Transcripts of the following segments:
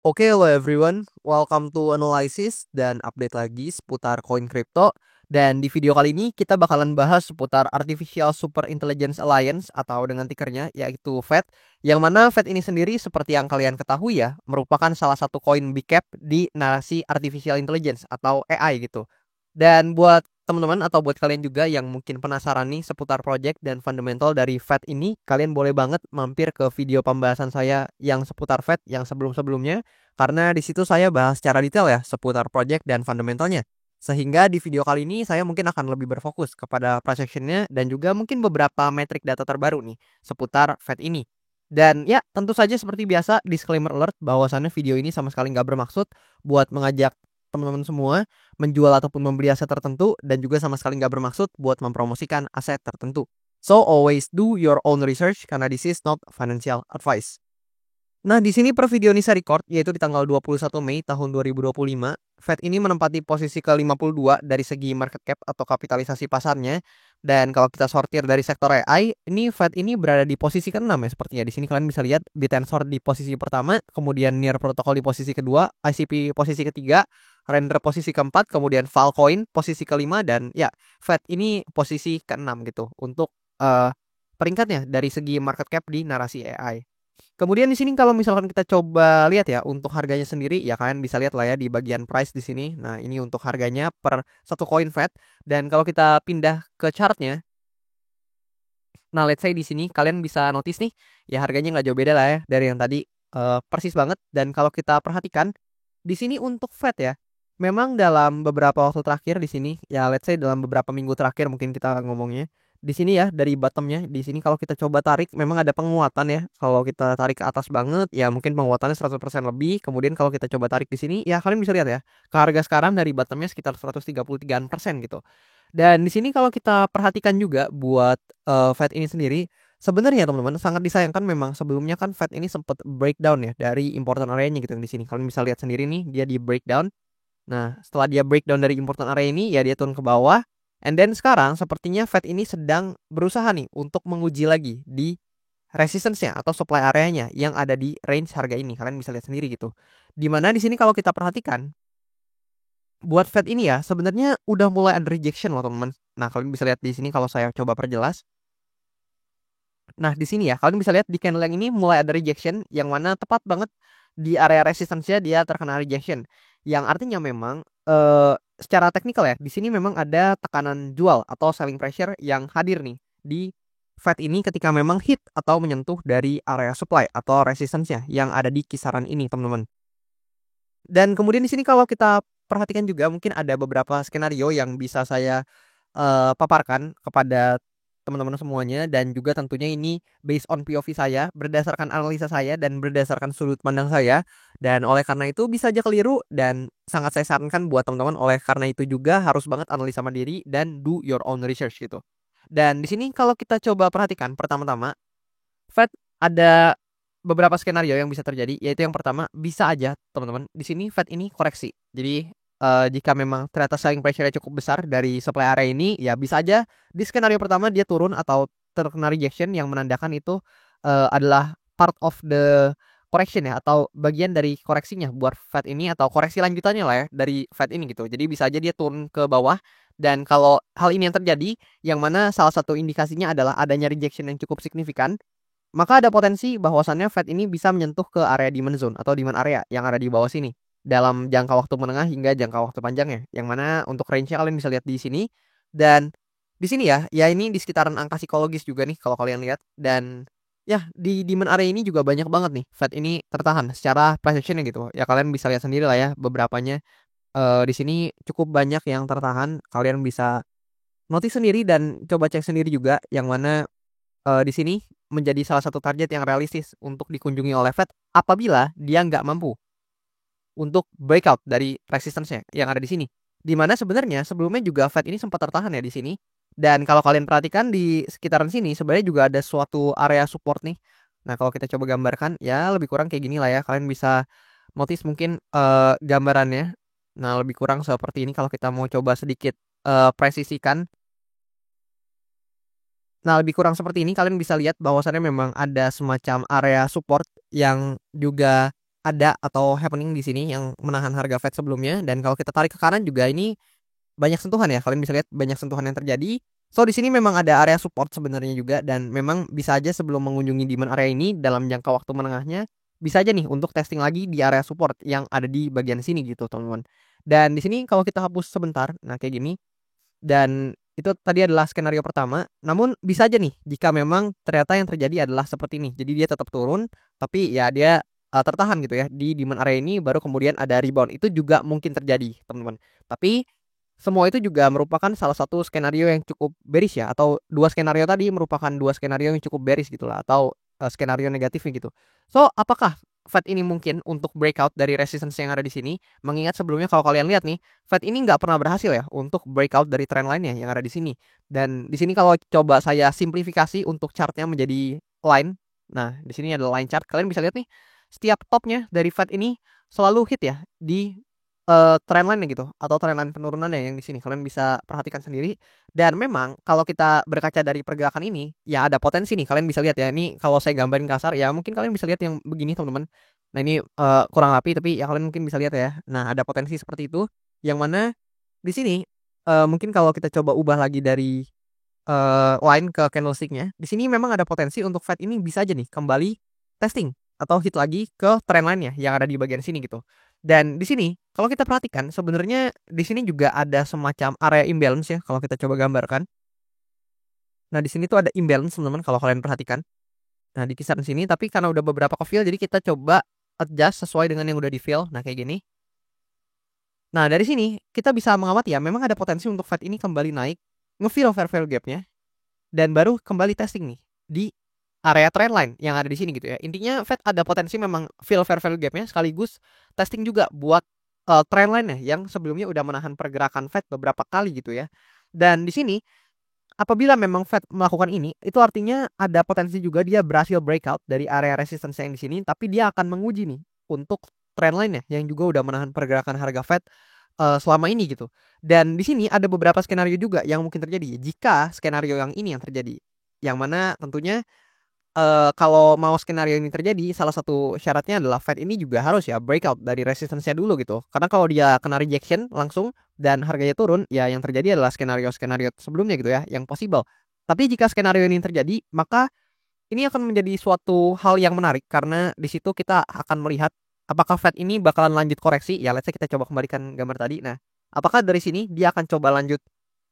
Oke, hello everyone. Welcome to Analysis dan update lagi seputar koin kripto. Dan di video kali ini kita bakalan bahas seputar Artificial Super Intelligence Alliance atau dengan tikernya yaitu FED. Yang mana FED ini sendiri seperti yang kalian ketahui ya, merupakan salah satu koin big cap di narasi Artificial Intelligence atau AI gitu. Dan buat teman-teman atau buat kalian juga yang mungkin penasaran nih seputar project dan fundamental dari FED ini, kalian boleh banget mampir ke video pembahasan saya yang seputar FED yang sebelum-sebelumnya karena di situ saya bahas secara detail ya seputar project dan fundamentalnya. Sehingga di video kali ini saya mungkin akan lebih berfokus kepada price actionnya dan juga mungkin beberapa metrik data terbaru nih seputar Fed ini. Dan ya tentu saja seperti biasa disclaimer alert bahwasannya video ini sama sekali nggak bermaksud buat mengajak teman-teman semua menjual ataupun membeli aset tertentu dan juga sama sekali nggak bermaksud buat mempromosikan aset tertentu. So always do your own research karena this is not financial advice. Nah, di sini per video ini saya record, yaitu di tanggal 21 Mei tahun 2025, Fed ini menempati posisi ke-52 dari segi market cap atau kapitalisasi pasarnya. Dan kalau kita sortir dari sektor AI, ini Fed ini berada di posisi ke-6 ya sepertinya. Di sini kalian bisa lihat Bitensor di posisi pertama, kemudian Near Protocol di posisi kedua, ICP posisi ketiga, Render posisi keempat, kemudian Filecoin posisi kelima, dan ya Fed ini posisi ke-6 gitu untuk peringkatnya dari segi market cap di narasi AI. Kemudian di sini kalau misalkan kita coba lihat ya untuk harganya sendiri ya kalian bisa lihat lah ya di bagian price di sini. Nah, ini untuk harganya per satu koin Fed dan kalau kita pindah ke chartnya, nah let's say di sini kalian bisa notice nih ya harganya nggak jauh beda lah ya dari yang tadi, persis banget. Dan kalau kita perhatikan di sini untuk Fed ya, memang dalam beberapa waktu terakhir di sini ya let's say dalam beberapa minggu terakhir mungkin kita ngomongnya. Di sini ya dari bottomnya di sini kalau kita coba tarik memang ada penguatan ya. Kalau kita tarik ke atas banget ya mungkin penguatannya 100% lebih. Kemudian kalau kita coba tarik di sini ya kalian bisa lihat ya. Ke harga sekarang dari bottomnya sekitar 133% gitu. Dan di sini kalau kita perhatikan juga buat Fed ini sendiri, sebenarnya teman-teman sangat disayangkan memang sebelumnya kan Fed ini sempat breakdown ya dari important area-nya gitu di sini. Kalian bisa lihat sendiri nih dia di breakdown. Nah, setelah dia breakdown dari important area ini ya dia turun ke bawah. And then sekarang sepertinya Fed ini sedang berusaha nih untuk menguji lagi di resistance-nya atau supply area-nya yang ada di range harga ini. Kalian bisa lihat sendiri gitu. Dimana di sini kalau kita perhatikan buat Fed ini ya sebenarnya udah mulai ada rejection loh teman-teman. Nah, kalian bisa lihat di sini kalau saya coba perjelas. Nah, di sini ya kalian bisa lihat di candle yang ini mulai ada rejection yang mana tepat banget di area resistance-nya dia terkena rejection. Yang artinya memang secara teknikal ya, di sini memang ada tekanan jual atau selling pressure yang hadir nih di Fed ini ketika memang hit atau menyentuh dari area supply atau resistance-nya yang ada di kisaran ini, teman-teman. Dan kemudian di sini kalau kita perhatikan juga mungkin ada beberapa skenario yang bisa saya paparkan kepada teman-teman semuanya dan juga tentunya ini based on POV saya, berdasarkan analisa saya dan berdasarkan sudut pandang saya. Dan oleh karena itu bisa aja keliru dan sangat saya sarankan buat teman-teman oleh karena itu juga harus banget analisa mandiri dan do your own research gitu. Dan di sini kalau kita coba perhatikan pertama-tama Fed ada beberapa skenario yang bisa terjadi, yaitu yang pertama bisa aja teman-teman di sini Fed ini koreksi. Jadi jika memang ternyata selling pressure-nya cukup besar dari supply area ini, ya bisa aja di skenario pertama dia turun atau terkena rejection yang menandakan itu adalah part of the correction ya atau bagian dari koreksinya buat Fed ini atau koreksi lanjutannya lah ya dari Fed ini gitu. Jadi bisa aja dia turun ke bawah dan kalau hal ini yang terjadi yang mana salah satu indikasinya adalah adanya rejection yang cukup signifikan, maka ada potensi bahwasannya Fed ini bisa menyentuh ke area demand zone atau demand area yang ada di bawah sini dalam jangka waktu menengah hingga jangka waktu panjangnya. Yang mana untuk range-nya kalian bisa lihat di sini dan di sini ya, ya ini di sekitaran angka psikologis juga nih kalau kalian lihat dan ya di demand area ini juga banyak banget nih Fed ini tertahan secara price action gitu. Ya kalian bisa lihat sendiri lah ya beberapanya di sini cukup banyak yang tertahan. Kalian bisa notice sendiri dan coba cek sendiri juga yang mana di sini menjadi salah satu target yang realistis untuk dikunjungi oleh Fed apabila dia nggak mampu untuk breakout dari resistance-nya yang ada di sini. Di mana sebenarnya sebelumnya juga Fed ini sempat tertahan ya di sini. Dan kalau kalian perhatikan di sekitaran sini sebenarnya juga ada suatu area support nih. Nah, kalau kita coba gambarkan ya lebih kurang kayak gini lah ya. Kalian bisa notice mungkin gambarannya. Nah, lebih kurang seperti ini kalau kita mau coba sedikit presisikan. Nah, lebih kurang seperti ini kalian bisa lihat bahwasannya memang ada semacam area support yang juga ada atau happening di sini yang menahan harga Fed sebelumnya, dan kalau kita tarik ke kanan juga ini banyak sentuhan ya. Kalian bisa lihat banyak sentuhan yang terjadi. So di sini memang ada area support sebenarnya juga, dan memang bisa aja sebelum mengunjungi demand area ini dalam jangka waktu menengahnya bisa aja nih untuk testing lagi di area support yang ada di bagian sini gitu, teman-teman. Dan di sini kalau kita hapus sebentar, nah kayak gini. Dan itu tadi adalah skenario pertama. Namun bisa aja nih jika memang ternyata yang terjadi adalah seperti ini. Jadi dia tetap turun, tapi ya dia tertahan gitu ya di demand area ini, baru kemudian ada rebound. Itu juga mungkin terjadi, teman-teman. Tapi semua itu juga merupakan salah satu skenario yang cukup bearish ya, atau dua skenario tadi merupakan dua skenario yang cukup bearish gitulah, atau skenario negatifnya gitu. So, apakah Fed ini mungkin untuk breakout dari resistance yang ada di sini? Mengingat sebelumnya kalau kalian lihat nih, Fed ini nggak pernah berhasil ya untuk breakout dari trend line-nya yang ada di sini. Dan di sini kalau coba saya simplifikasi untuk chartnya menjadi line, nah di sini ada line chart. Kalian bisa lihat nih, setiap topnya dari Fed ini selalu hit ya di trend line gitu, atau trend line penurunannya yang di sini kalian bisa perhatikan sendiri. Dan memang kalau kita berkaca dari pergerakan ini ya ada potensi nih, kalian bisa lihat ya, ini kalau saya gambarin kasar ya mungkin kalian bisa lihat yang begini, teman-teman. Nah ini kurang rapi tapi ya kalian mungkin bisa lihat ya. Nah ada potensi seperti itu, yang mana di sini mungkin kalau kita coba ubah lagi dari line ke candlesticknya, di sini memang ada potensi untuk Fed ini bisa aja nih kembali testing atau hit lagi ke trend line-nya yang ada di bagian sini gitu. Dan di sini kalau kita perhatikan sebenarnya di sini juga ada semacam area imbalance ya, kalau kita coba gambarkan. Nah, di sini tuh ada imbalance, teman-teman, kalau kalian perhatikan. Nah, di kisaran sini, tapi karena udah beberapa ke fill jadi kita coba adjust sesuai dengan yang udah di fill. Nah, kayak gini. Nah, dari sini kita bisa mengamati ya, memang ada potensi untuk Fed ini kembali naik, nge-fill fair value gap-nya, dan baru kembali testing nih di area trend line yang ada di sini gitu ya. Intinya Fed ada potensi memang fill fair value gap-nya sekaligus testing juga buat trend line-nya yang sebelumnya udah menahan pergerakan Fed beberapa kali gitu ya. Dan di sini apabila memang Fed melakukan ini, itu artinya ada potensi juga dia berhasil breakout dari area resistance yang di sini, tapi dia akan menguji nih untuk trend line-nya yang juga udah menahan pergerakan harga Fed selama ini gitu. Dan di sini ada beberapa skenario juga yang mungkin terjadi jika skenario yang ini yang terjadi. Yang mana tentunya kalau mau skenario ini terjadi, salah satu syaratnya adalah Fed ini juga harus ya breakout dari resistance-nya dulu gitu. Karena kalau dia kena rejection langsung dan harganya turun, ya yang terjadi adalah skenario-skenario sebelumnya gitu ya, yang possible. Tapi jika skenario ini terjadi, maka ini akan menjadi suatu hal yang menarik karena di situ kita akan melihat apakah Fed ini bakalan lanjut koreksi. Ya, let's say kita coba kembalikan gambar tadi. Nah, apakah dari sini dia akan coba lanjut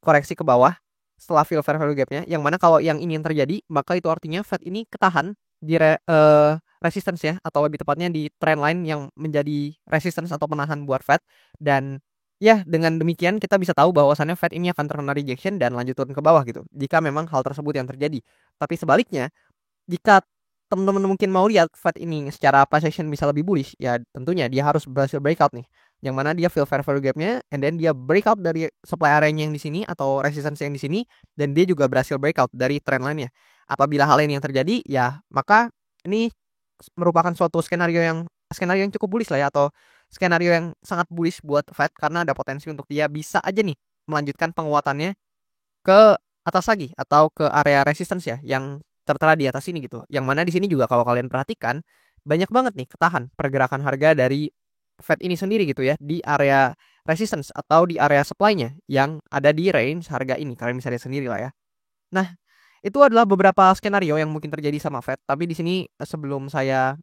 koreksi ke bawah setelah fill fair value gap-nya, yang mana kalau yang ini yang terjadi, maka itu artinya Fed ini ketahan di resistance ya, atau lebih tepatnya di trend line yang menjadi resistance atau penahan buat Fed. Dan ya dengan demikian kita bisa tahu bahwasannya Fed ini akan terkena rejection dan lanjut turun ke bawah gitu, jika memang hal tersebut yang terjadi. Tapi sebaliknya, jika teman-teman mungkin mau lihat Fed ini secara price action bisa lebih bullish, ya tentunya dia harus berhasil breakout nih. Yang mana dia fill fair value gap-nya, and then dia breakout dari supply area-nya yang di sini atau resistance yang di sini, dan dia juga berhasil breakout dari trend line-nya. Apabila hal ini yang terjadi, ya maka ini merupakan suatu skenario yang cukup bullish lah ya, atau skenario yang sangat bullish buat Fed karena ada potensi untuk dia bisa aja nih melanjutkan penguatannya ke atas lagi atau ke area resistance ya yang tertera di atas ini gitu. Yang mana di sini juga kalau kalian perhatikan banyak banget nih ketahan pergerakan harga dari Fed ini sendiri gitu ya di area resistance atau di area supply-nya yang ada di range harga ini. Kalian bisa lihat sendiri lah ya. Nah, itu adalah beberapa skenario yang mungkin terjadi sama Fed. Tapi di sini sebelum saya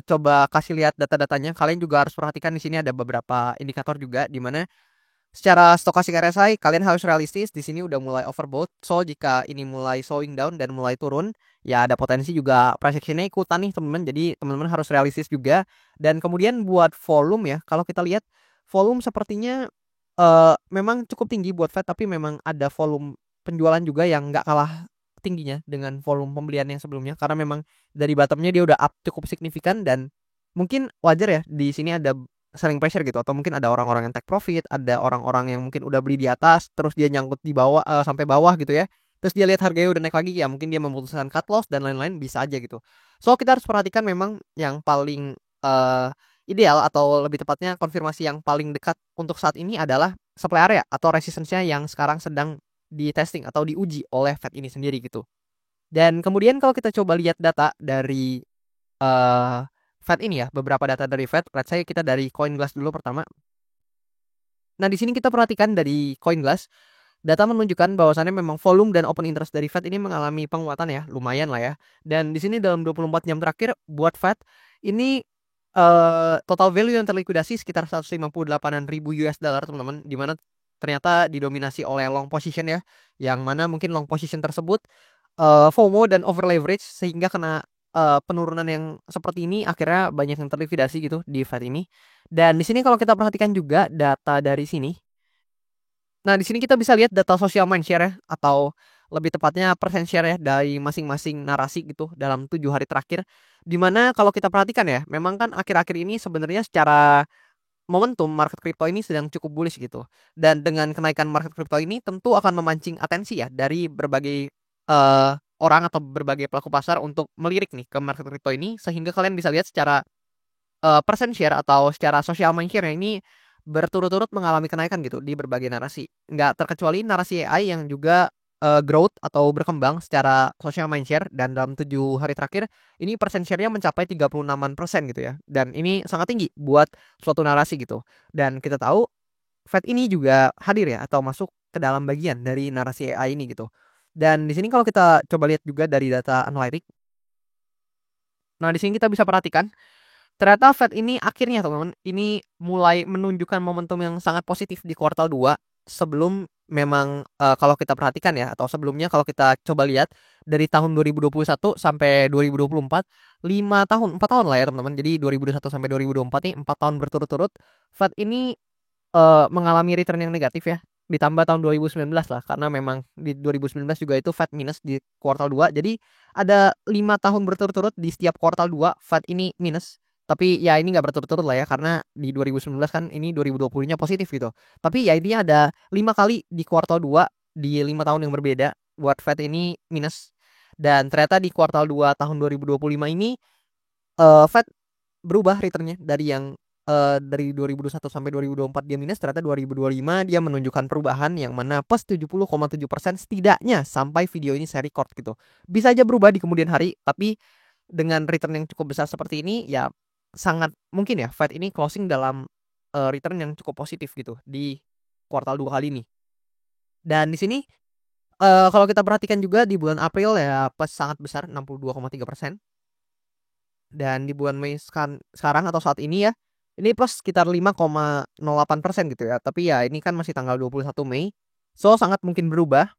coba kasih lihat data-datanya, kalian juga harus perhatikan di sini ada beberapa indikator juga di mana secara stokastik RSI kalian harus realistis, di sini udah mulai overbought. So jika ini mulai slowing down dan mulai turun, ya ada potensi juga price action-nya ikutan nih, teman-teman. Jadi teman-teman harus realistis juga. Dan kemudian buat volume ya, kalau kita lihat volume sepertinya memang cukup tinggi buat Fed, tapi memang ada volume penjualan juga yang nggak kalah tingginya dengan volume pembelian yang sebelumnya, karena memang dari bottomnya dia udah up cukup signifikan. Dan mungkin wajar ya di sini ada selling pressure gitu, atau mungkin ada orang-orang yang take profit, ada orang-orang yang mungkin udah beli di atas terus dia nyangkut di bawah sampai bawah gitu ya. Terus dia lihat harganya udah naik lagi, ya mungkin dia memutuskan cut loss dan lain-lain, bisa aja gitu. So kita harus perhatikan memang yang paling ideal, atau lebih tepatnya konfirmasi yang paling dekat untuk saat ini adalah supply area atau resistance-nya yang sekarang sedang di testing atau diuji oleh Fed ini sendiri gitu. Dan kemudian kalau kita coba lihat data dari uh, Fed ini ya, beberapa data dari Fed. Let's say kita dari CoinGlass dulu pertama. Nah, di sini kita perhatikan dari CoinGlass, data menunjukkan bahwasannya memang volume dan open interest dari Fed ini mengalami penguatan ya, lumayan lah ya. Dan di sini dalam 24 jam terakhir buat Fed ini total value yang terlikuidasi sekitar 158-an ribu US dollar teman-teman, di mana ternyata didominasi oleh long position ya, yang mana mungkin long position tersebut FOMO dan over leverage sehingga kena penurunan yang seperti ini, akhirnya banyak yang terlikuidasi gitu di Fed ini. Dan di sini kalau kita perhatikan juga data dari sini. Nah, di sini kita bisa lihat data social mind share ya, atau lebih tepatnya persen share ya dari masing-masing narasi gitu dalam 7 hari terakhir. Dimana kalau kita perhatikan ya, memang kan akhir-akhir ini sebenarnya secara momentum market crypto ini sedang cukup bullish gitu. Dan dengan kenaikan market crypto ini tentu akan memancing atensi ya dari berbagai orang atau berbagai pelaku pasar untuk melirik nih ke market crypto ini, sehingga kalian bisa lihat secara persen share atau secara social mind share ini berturut-turut mengalami kenaikan gitu di berbagai narasi. Nggak terkecuali narasi AI yang juga growth atau berkembang secara social mind share, dan dalam 7 hari terakhir ini persen share-nya mencapai 36% gitu ya. Dan ini sangat tinggi buat suatu narasi gitu. Dan kita tahu Fed ini juga hadir ya atau masuk ke dalam bagian dari narasi AI ini gitu. Dan di sini kalau kita coba lihat juga dari data analytics. Nah, di sini kita bisa perhatikan ternyata Fed ini akhirnya teman-teman ini mulai menunjukkan momentum yang sangat positif di kuartal 2 sebelum memang kalau kita perhatikan ya, atau sebelumnya kalau kita coba lihat dari tahun 2021 sampai 2024, 5 tahun, 4 tahun lah ya teman-teman. Jadi 2021 sampai 2024 nih 4 tahun berturut-turut Fed ini mengalami return yang negatif ya. Ditambah tahun 2019 lah, karena memang di 2019 juga itu Fed minus di kuartal 2. Jadi ada 5 tahun berturut-turut di setiap kuartal 2 Fed ini minus. Tapi ya ini nggak berturut-turut lah ya, karena di 2019 kan ini 2020-nya positif gitu. Tapi ya ini ada 5 kali di kuartal 2 di 5 tahun yang berbeda buat Fed ini minus. Dan ternyata di kuartal 2 tahun 2025 ini Fed berubah returnnya dari yang dari 2021 sampai 2024 dia minus, ternyata 2025 dia menunjukkan perubahan yang mana plus 70,7% setidaknya sampai video ini saya record gitu. Bisa aja berubah di kemudian hari, tapi dengan return yang cukup besar seperti ini ya sangat mungkin ya Fed ini closing dalam return yang cukup positif gitu di kuartal 2 kali ini. Dan di sini kalau kita perhatikan juga di bulan April ya plus sangat besar 62,3%. Dan di bulan Mei sekarang atau saat ini ya, ini plus sekitar 5,08% gitu ya. Tapi ya ini kan masih tanggal 21 Mei. So sangat mungkin berubah.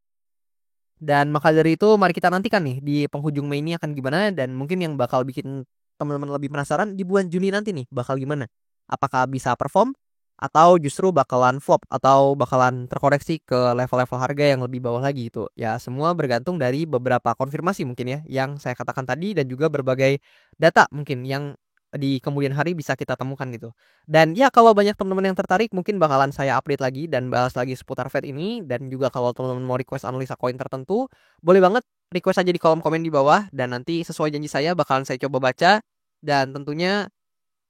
Dan maka dari itu mari kita nantikan nih di penghujung Mei ini akan gimana, dan mungkin yang bakal bikin teman-teman lebih penasaran di bulan Juni nanti nih bakal gimana. Apakah bisa perform atau justru bakalan flop atau bakalan terkoreksi ke level-level harga yang lebih bawah lagi gitu. Ya semua bergantung dari beberapa konfirmasi mungkin ya yang saya katakan tadi, dan juga berbagai data mungkin yang di kemudian hari bisa kita temukan gitu. Dan ya kalau banyak teman-teman yang tertarik mungkin bakalan saya update lagi dan bahas lagi seputar Fed ini. Dan juga kalau teman-teman mau request analisa koin tertentu, boleh banget request aja di kolom komen di bawah, dan nanti sesuai janji saya bakalan saya coba baca. Dan tentunya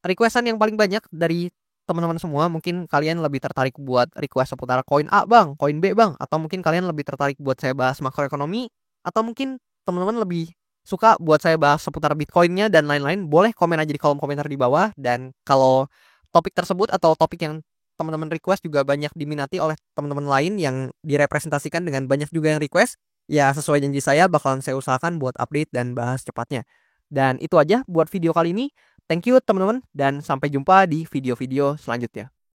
requestan yang paling banyak dari teman-teman semua, mungkin kalian lebih tertarik buat request seputar koin A bang, koin B bang, atau mungkin kalian lebih tertarik buat saya bahas makroekonomi, atau mungkin teman-teman lebih suka buat saya bahas seputar Bitcoinnya dan lain-lain, boleh komen aja di kolom komentar di bawah. Dan kalau topik tersebut atau topik yang teman-teman request juga banyak diminati oleh teman-teman lain yang direpresentasikan dengan banyak juga yang request, ya sesuai janji saya bakalan saya usahakan buat update dan bahas cepatnya. Dan itu aja buat video kali ini. Thank you teman-teman, dan sampai jumpa di video-video selanjutnya.